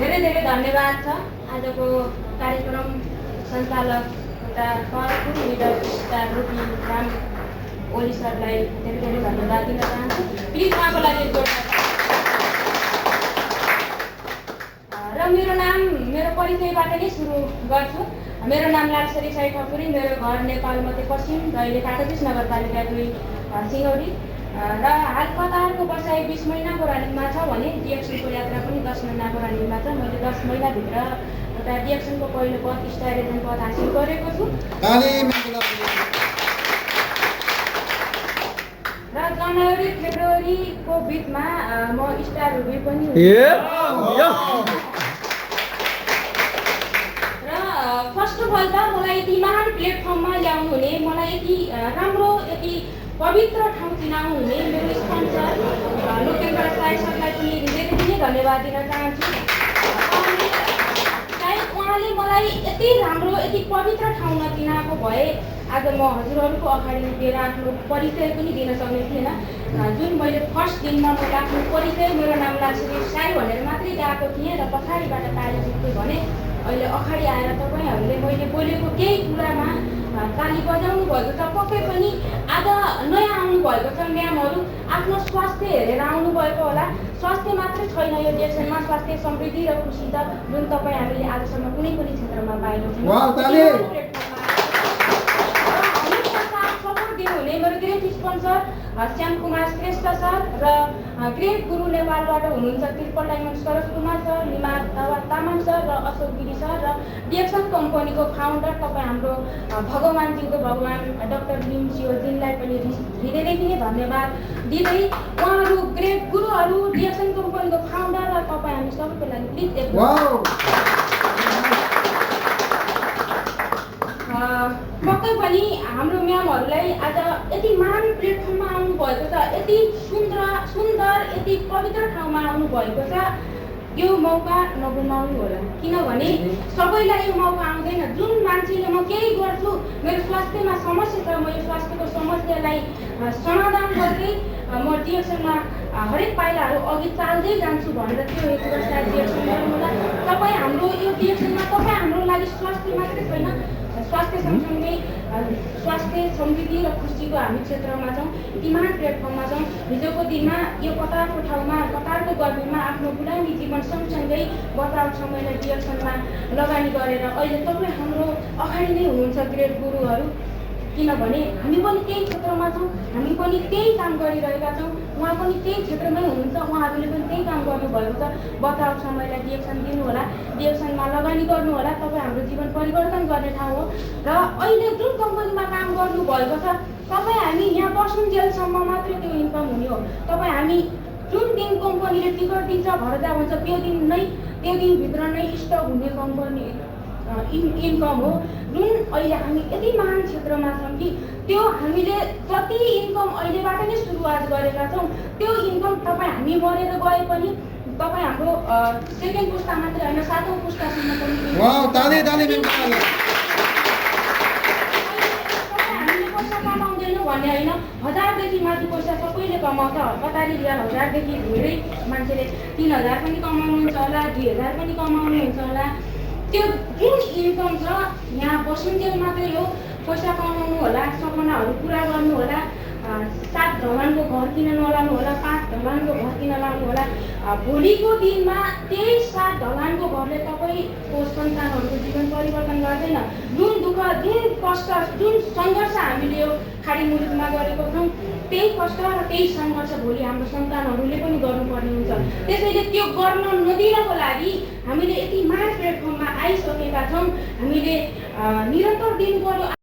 धेरै धेरै धन्यवाद छ आजको कार्यक्रम सञ्चालक तथा पावरफुल लिडर स्टार रूपी राम ओली सरलाई धेरै धेरै धन्यवाद दिन चाहन्छु। प्लिज उहाँको लागि र मेरो परिचयबाट नै सुरु गर्छु। मेरो नाम लालसरी साई ठकुरी, मेरो घर नेपाल मध्यपश्चिम दैले काठमाडौँ नगरपालिका 2 सिङौली र हाल कतारको बसाइ 20 महिनाको रनिङमा छ भने डिएक्सनको यात्रा पनि 10 महिनाको रनिङमा छ। मैले 10 महिनाभित्र एउटा डिएक्सनको पहिलो पद स्टार एजेन्ट पद हासिल गरेको छु र जनवरी फेब्रुअरीको बिचमा म स्टार रुबी पनि फर्स्ट अफ अल त मलाई यति महान प्लेटफर्ममा ल्याउनु हुने, मलाई यति राम्रो यति पवित्र ठाउँ चिनाउनु हुने मेरो स्पोन्सर लोकेन्द्र साई सरलाई पनि धेरै धेरै धन्यवाद दिन चाहन्छु। सायद उहाँले मलाई यति राम्रो यति पवित्र ठाउँमा चिनाएको भए आज म हजुरहरूको अगाडि उभिएर आफ्नो परिचय पनि दिन सक्ने थिएन। जुन मैले फर्स्ट दिनमा मैले आफ्नो परिचय मेरो नाम लालसरी साई भनेर मात्रै गएको थिएँ र पछाडिबाट ताली जित्थेँ भने अहिले अगाडि आएर तपाईँहरूले मैले बोलेको केही कुरामा ताली बजाउनु भएको छ। पक्कै पनि आज नयाँ आउनुभएको छ म्यामहरू, आफ्नो स्वास्थ्य हेरेर आउनुभएको होला। स्वास्थ्य मात्रै छैन यो देशमा, स्वास्थ्य समृद्धि र खुसी त जुन तपाईँ हामीले आजसम्म कुनै पनि क्षेत्रमा पाएको छैनौँ। हुने मेरो great sponsor Shyam Kumar Shrestha sir र ग्रेट गुरु नेपालबाट हुनुहुन्छ triple diamond Saroj Kumar sir, Nima Tamang sir र अशोक गिरी सर र डिएक्सन कम्पनीको फाउन्डर तपाईँ हाम्रो भगवानजीको भगवान डाक्टर भीम शिवजीलाई पनि धेरै नै धन्यवाद दिँदै उहाँहरू ग्रेट गुरुहरू डिएक्सन कम्पनीको फाउन्डर र तपाईँ हामी सबैको लागि प्लिज पक्कै पनि हाम्रो म्यामहरूलाई आज यति महान प्लेटफर्ममा आउनु भएको छ, यति सुन्दर यति पवित्र ठाउँमा आउनु भएको छ। यो मौका नगुमाउनु होला, किनभने सबैलाई यो मौका आउँदैन। जुन मान्छेले म केही गर्छु, मेरो स्वास्थ्यमा समस्या छ, म यो स्वास्थ्यको समस्यालाई समाधान गर्दै म डिएक्सनमा हरेक पाइलाहरू अघि चाल्दै जान्छु भनेर त्यो हेतुबाट सायद डिएक्सन गर्नु होला। तपाईँ हाम्रो यो डिएक्सनमा तपाईँ हाम्रो लागि स्वास्थ्य मात्रै छैन, स्वास्थ्य सँगसँगै स्वास्थ्य समृद्धि र खुसीको हामी क्षेत्रमा छौँ, यति महान प्लेटफर्ममा छौँ। हिजोको दिनमा यो कतारको ठाउँमा कतारको गर्मीमा आफ्नो गुलामी जीवन सँगसँगै बचाउ समयलाई डिएक्सनमा लगानी गरेर अहिले तपाईँ हाम्रो अगाडि नै हुनुहुन्छ ग्रेट गुरुहरू, किनभने हामी पनि त्यही क्षेत्रमा छौँ, हामी पनि त्यही काम गरिरहेका छौँ, उहाँ पनि त्यही क्षेत्रमै हुनुहुन्छ, उहाँहरूले पनि त्यही काम गर्नुभएको छ। बचाउ समयलाई डिएक्सन दिनु होला, डिएक्सनमा लगानी गर्नु होला, तपाईँ हाम्रो जीवन परिवर्तन गर्ने ठाउँ हो। र अहिले जुन कम्पनीमा काम गर्नुभएको छ तपाईँ हामी यहाँ बस्नुन्जेलसम्म मात्रै त्यो इन्कम हुने हो। तपाईँ हामी जुन दिन कम्पनीले टिकट दिन्छ घर जा भन्छ त्यो दिनभित्र नै स्टक हुने कम्पनी इन्कम हो। जुन अहिले हामी यति महान क्षेत्रमा छौँ कि त्यो हामीले जति इन्कम अहिलेबाट नै सुरुवात गरेका छौँ त्यो इन्कम तपाईँ हामी मरेर गए पनि तपाईँ हाम्रो सेकेन्ड पुस्ता मात्रै होइन 7औं पुस्तासम्म पनि हामीले पैसा कमाउँदैनौँ भन्ने होइन, 1000देखि माथि पैसा सबैले कमाउँछ। कतारी रियाल 1000देखि धेरै मान्छेले 3000 पनि कमाउनुहुन्छ होला, 2000 पनि कमाउनुहुन्छ होला। त्यो जुन इन्कम छ यहाँ बसुन्जेल मात्रै हो, पैसा कमाउनु होला, सपनाहरू पुरा गर्नु होला, 7 ढलानको घर किन नलाउनु होला, 5 ढलानको घर किन लाउनु होला। भोलिको दिनमा त्यही 7 ढलानको घरले तपाईँको सन्तानहरूको जीवन परिवर्तन गर्दैन। जुन दुःख जुन कष्ट जुन सङ्घर्ष हामीले यो खाडी मुलुकमा गरेको छौँ त्यही कष्ट र त्यही सङ्घर्ष भोलि हाम्रो सन्तानहरूले पनि गर्नुपर्ने हुन्छ। त्यसैले त्यो गर्न नदिनको लागि हामीले यति महान प्लेटफर्ममा आइसकेका छौँ, हामीले निरन्तर दिनु पर्यो।